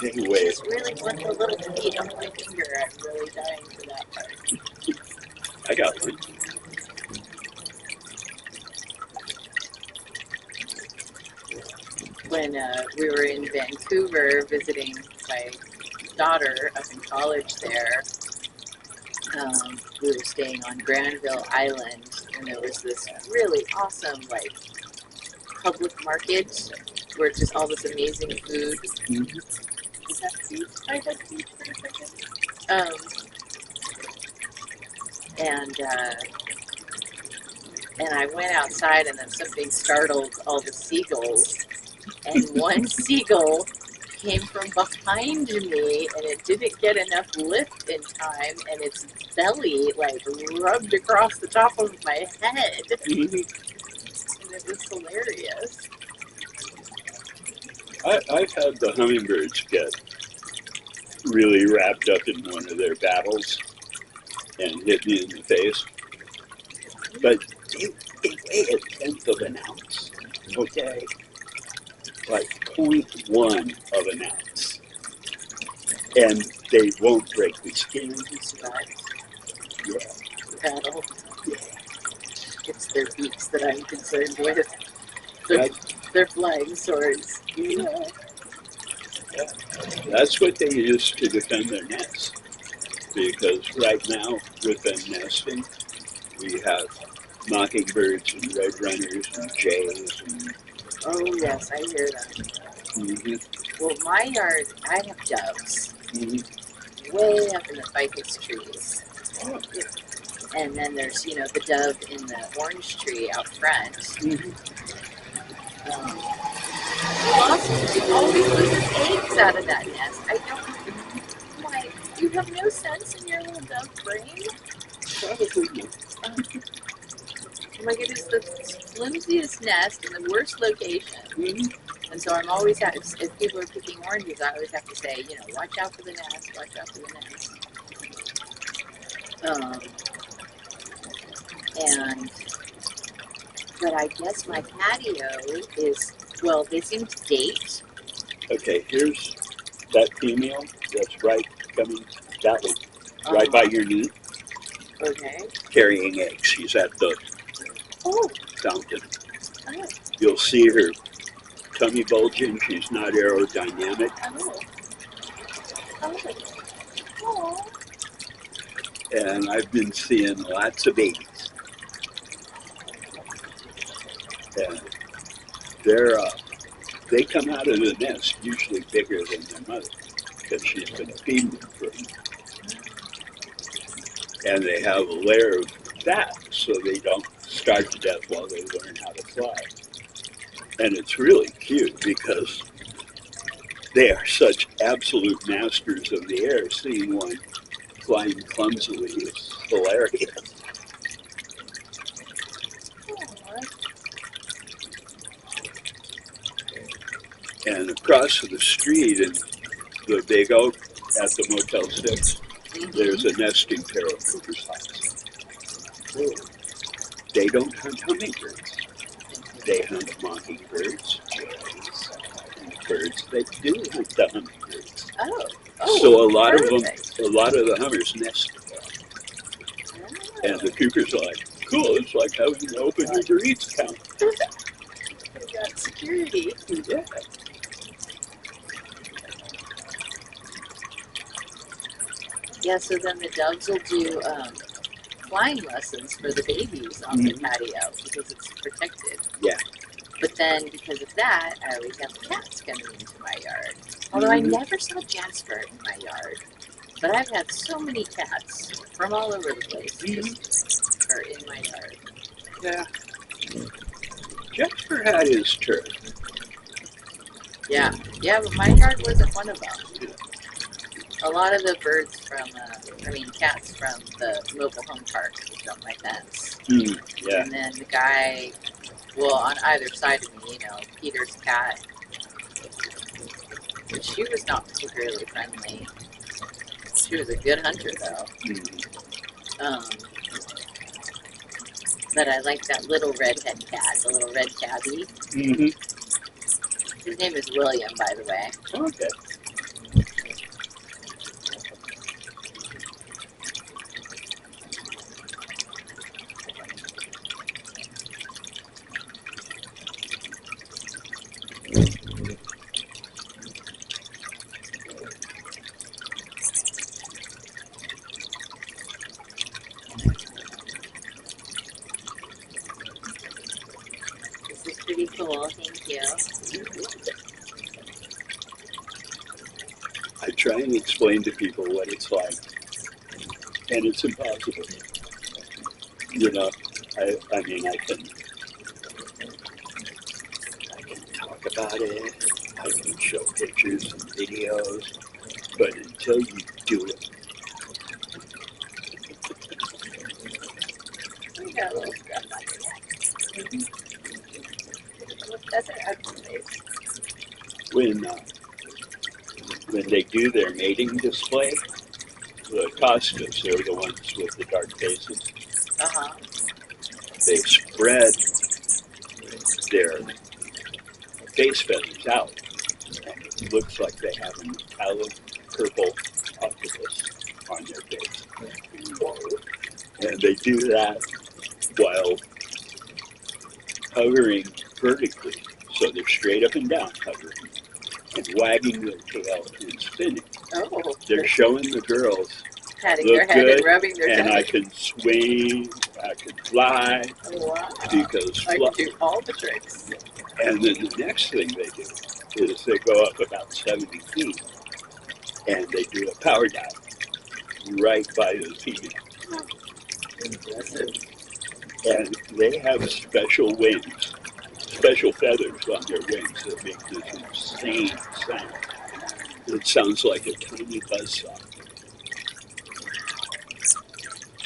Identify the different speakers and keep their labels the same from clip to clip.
Speaker 1: Anyway,
Speaker 2: just really want the little feet on my finger. I'm really dying for that part.
Speaker 1: I got one.
Speaker 2: When we were in Vancouver visiting my daughter up in college there, we were staying on Granville Island, and there was this really awesome, like, public market where it's just all this amazing food.
Speaker 1: Mm-hmm.
Speaker 2: Is that food? I had food for a second. Um, and I went outside, and then something startled all the seagulls, and one seagull came from behind me, and it didn't get enough lift in time, and its belly like rubbed across the top of my head,
Speaker 1: Mm-hmm.
Speaker 2: and it was hilarious.
Speaker 1: I've had the hummingbirds get really wrapped up in one of their battles and hit me in the face, but they weigh a tenth of an ounce, okay? Like 0.1 of an ounce. And they won't break the skin. Yeah.
Speaker 2: Battle.
Speaker 1: Yeah.
Speaker 2: It's their beaks that I'm concerned with. They're flying swords.
Speaker 1: Yeah. That's what they use to defend their nests. Because right now, with them nesting, we have mockingbirds and red runners and jays. And,
Speaker 2: Oh yes, I hear them. Well, my yard, I have doves way up in the ficus trees.
Speaker 1: Oh,
Speaker 2: And then there's, the dove in the orange tree out front. It always loses eggs out of that nest. I don't, I'm like, you have no sense in your little dove brain?
Speaker 1: probably not.
Speaker 2: Like, it is the flimsiest nest in the worst location. And so I'm always, if people are picking oranges, I always have to say, watch out for the nest, watch out for the nest. But I guess my patio is, well, they seem to date.
Speaker 1: Okay, here's that female that's right coming, that one, right by your knee,
Speaker 2: Okay.
Speaker 1: carrying eggs. She's at the fountain.
Speaker 2: Oh.
Speaker 1: You'll see her tummy bulging. She's not aerodynamic.
Speaker 2: Oh.
Speaker 1: And I've been seeing lots of babies. And they come out of the nest usually bigger than their mother because she's been feeding them for them. And they have a layer of fat so they don't starve to death while they learn how to fly. And it's really cute because they are such absolute masters of the air. Seeing one flying clumsily is hilarious. And across the street in the Big Oak at the Motel 6, there's a nesting pair of Cooper's hawks. They don't hunt hummingbirds. They hunt mockingbirds, jays, and birds that do hunt the hummingbirds. So a lot of the hummers nest there. And the Coopers are like, cool, it's like having an open Uber Eats account.
Speaker 2: They got security.
Speaker 1: Yeah.
Speaker 2: Yeah, so then the doves will do flying lessons for the babies on the patio because it's protected.
Speaker 1: Yeah.
Speaker 2: But then because of that, I always have cats coming into my yard. Although I never saw Jasper in my yard. But I've had so many cats from all over the place just are in my yard.
Speaker 1: Yeah. Jasper had his turn.
Speaker 2: Yeah, but my yard wasn't one of them. A lot of the birds cats from the mobile home park was on my fence.
Speaker 1: Yeah.
Speaker 2: And then the guy, on either side of me, Peter's cat, she was not particularly friendly. She was a good hunter, though. But I like that little redhead cat, the little red tabby. His name is William, by the way.
Speaker 1: Okay. I try and explain to people what it's like, and it's impossible. You know, I mean, I can talk about it, I can show pictures and videos, but until you do it,
Speaker 2: You got a little scrub on your neck. That's an ugly face.
Speaker 1: when they do their mating display, the Costas, they're the ones with the dark faces.
Speaker 2: Uh-huh.
Speaker 1: They spread their face feathers out, and it looks like they have a metallic purple octopus on their face. And they do that while hovering vertically, so they're straight up and down hovering, and wagging their tail and spinning.
Speaker 2: Oh.
Speaker 1: They're showing the girls,
Speaker 2: Patting
Speaker 1: look
Speaker 2: their head
Speaker 1: good,
Speaker 2: and rubbing their
Speaker 1: and
Speaker 2: tummy.
Speaker 1: I can swing, I can fly,
Speaker 2: Wow.
Speaker 1: because
Speaker 2: I can do all the tricks.
Speaker 1: and then the next thing they do is they go up about 70 feet, and they do a power dive right by the female.
Speaker 2: Impressive.
Speaker 1: And they have special wings, special feathers on their wings that make this insane sound. It sounds like a tiny buzzsaw.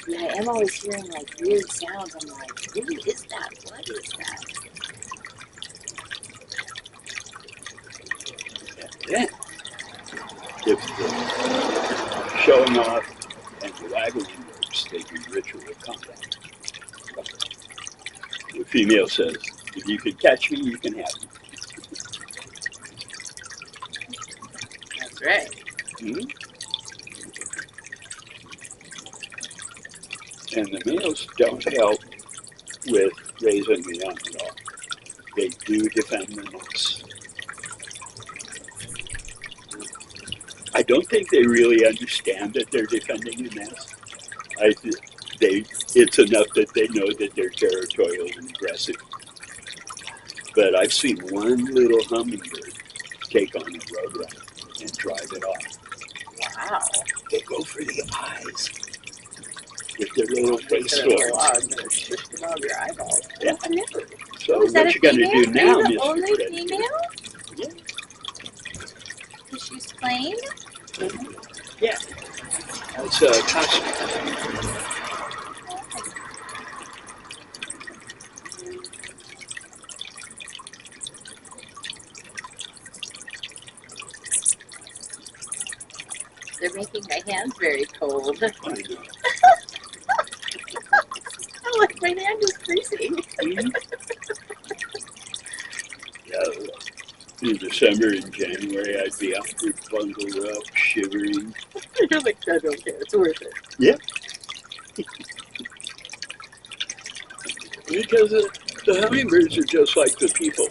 Speaker 2: Yeah, I am always hearing like weird sounds. I'm like, who is that? What is that?
Speaker 1: And then, if the showing off and the waggling works, they do ritual combat. The female says, if you can catch me, you can have me.
Speaker 2: That's right.
Speaker 1: Mhm. And the males don't help with raising the young at all. They do defend the nest. I don't think they really understand that they're defending the nest. It's enough that they know that they're territorial and aggressive. But I've seen one little hummingbird take on a roadrunner and drive it off.
Speaker 2: Wow.
Speaker 1: They go for the eyes with their little face
Speaker 2: They're a little
Speaker 1: swords.
Speaker 2: odd. They're shush them out of your eyeballs.
Speaker 1: Yeah.
Speaker 2: I never.
Speaker 1: So
Speaker 2: Oh, is that
Speaker 1: what
Speaker 2: a
Speaker 1: you gonna
Speaker 2: female?
Speaker 1: do now,
Speaker 2: Are you the
Speaker 1: Mr.
Speaker 2: only
Speaker 1: Predator?
Speaker 2: female?
Speaker 1: Yeah.
Speaker 2: Because she's plain?
Speaker 1: Yeah. That's a costume.
Speaker 2: They're making my hands very cold.
Speaker 1: I know.
Speaker 2: I'm like, my hand is freezing.
Speaker 1: Mhm. Yeah. In December and January, I'd be out there bundled up, shivering.
Speaker 2: You're like, I don't care. It's worth it.
Speaker 1: Yeah. Because the hummingbirds are just like the people.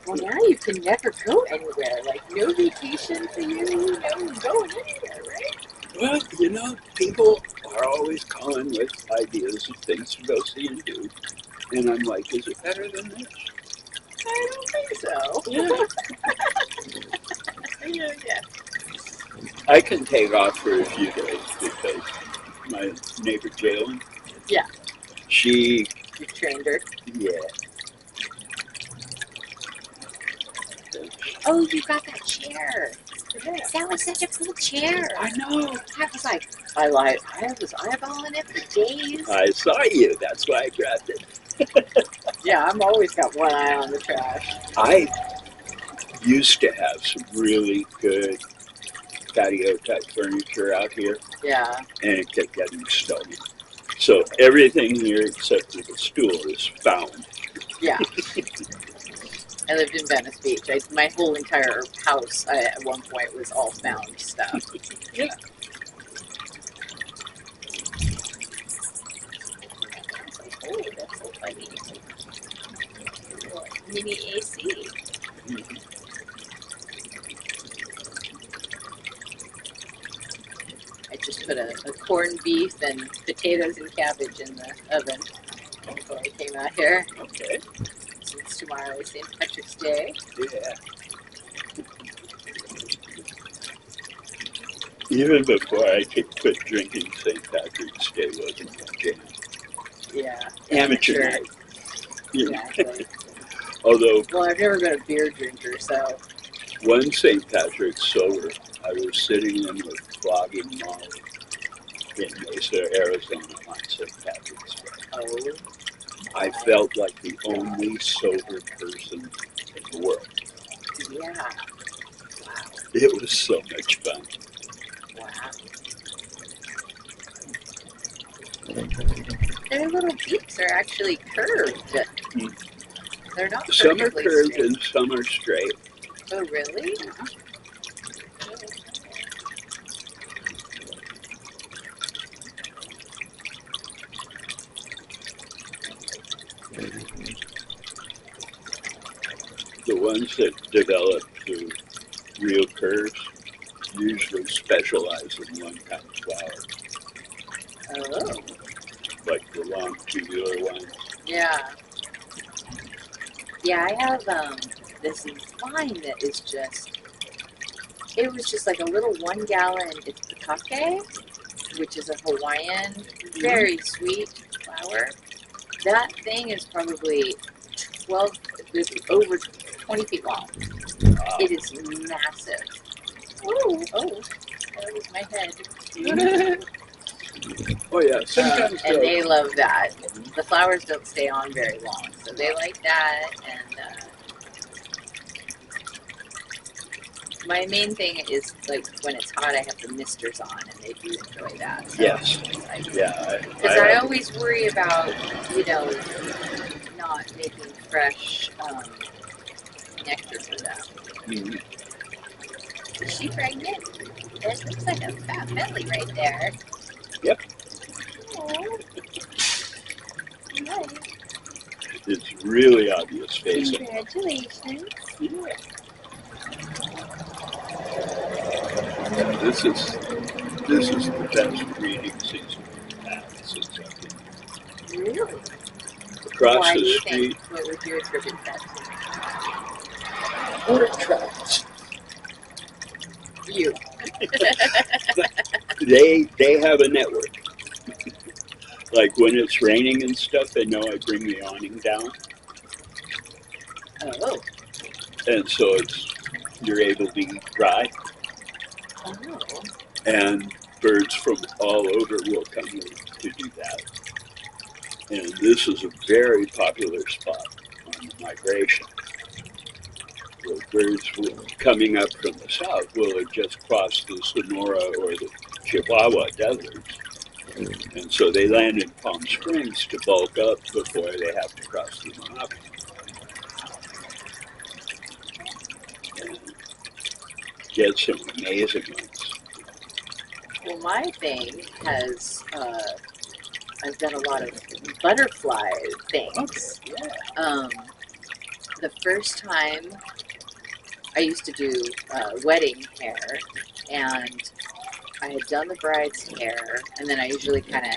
Speaker 2: Well, now you can never go anywhere. Like, no vacation for you, no going anywhere, right?
Speaker 1: Well, you know, people are always calling with ideas of things to go see and do. And I'm like, is it better than this?
Speaker 2: I don't think so.
Speaker 1: Yeah.
Speaker 2: Yeah.
Speaker 1: I can take off for a few days because my neighbor Jalen,
Speaker 2: Yeah.
Speaker 1: she,
Speaker 2: You trained her.
Speaker 1: yeah.
Speaker 2: Oh, you got that chair. That was such a cool chair.
Speaker 1: I know.
Speaker 2: I was like, I was eyeballing it for days.
Speaker 1: I saw you. That's why I grabbed it.
Speaker 2: Yeah, I'm always got one eye on the trash.
Speaker 1: I used to have some really good patio type furniture out here,
Speaker 2: Yeah.
Speaker 1: and it kept getting stolen. So everything here except for the stool is found.
Speaker 2: Yeah. I lived in Venice Beach. My whole entire house at one point was all found stuff.
Speaker 1: Yeah.
Speaker 2: Oh, that's so funny. Mini AC. I just put a corned beef and potatoes and cabbage in the oven before I came out here.
Speaker 1: Okay.
Speaker 2: Since tomorrow is St. Patrick's Day.
Speaker 1: Yeah. Even before I could quit drinking, St. Patrick's Day wasn't my jam.
Speaker 2: Yeah.
Speaker 1: Amateur
Speaker 2: Sure.
Speaker 1: night. You know.
Speaker 2: Exactly.
Speaker 1: Although
Speaker 2: Well, I've never been a beer drinker, so.
Speaker 1: one St. Patrick's sober, I was sitting in with flogging Molly in Mesa, Arizona on St. Patrick's Day.
Speaker 2: Oh.
Speaker 1: I felt like the only sober person in the world.
Speaker 2: Yeah. Wow.
Speaker 1: It was so much fun.
Speaker 2: Wow. Their little beaks are actually curved. They're not
Speaker 1: Some are
Speaker 2: perfectly
Speaker 1: curved
Speaker 2: straight.
Speaker 1: and some are straight.
Speaker 2: Oh, really?
Speaker 1: The ones that develop the real curves usually specialize in one kind of flower,
Speaker 2: Oh.
Speaker 1: like the long tubular ones.
Speaker 2: Yeah. Yeah, I have this vine that is just, it was just like a little 1 gallon, it's pukake, which is a Hawaiian, very sweet flower. That thing is probably 12, it's over 20 feet long.
Speaker 1: Wow.
Speaker 2: It is massive. Oh, that was my head.
Speaker 1: Oh yeah, sometimes
Speaker 2: And
Speaker 1: they'll
Speaker 2: they love that. The flowers don't stay on very long, so they like that. And my main thing is like when it's hot, I have the misters on, and they do enjoy that. So
Speaker 1: yes, yeah.
Speaker 2: because I always worry about, not making fresh nectar for them.
Speaker 1: Mhm.
Speaker 2: Is she pregnant? That looks like a fat belly right there.
Speaker 1: Yep.
Speaker 2: Oh, nice.
Speaker 1: It's really obvious facing.
Speaker 2: Congratulations.
Speaker 1: Yeah. Yeah, this is the best breeding season we've had since I've been here.
Speaker 2: Really?
Speaker 1: Across
Speaker 2: Why
Speaker 1: the
Speaker 2: do you
Speaker 1: street,
Speaker 2: think? What would you attribute that
Speaker 1: water trouts.
Speaker 2: to? You.
Speaker 1: They have a network. Like when it's raining and stuff, they know I bring the awning down,
Speaker 2: Oh.
Speaker 1: and so you're able to eat dry,
Speaker 2: Oh.
Speaker 1: and birds from all over will come here to do that. And this is a very popular spot on the migration. Where birds coming up from the south will have just crossed the Sonora or the Chihuahua deserts. And so they land in Palm Springs to bulk up before they have to cross the Mojave. And get some amazing ones.
Speaker 2: Well, my thing has, I've done a lot of butterfly things.
Speaker 1: Yeah.
Speaker 2: The first time I used to do wedding hair, and I had done the bride's hair, and then I usually kind of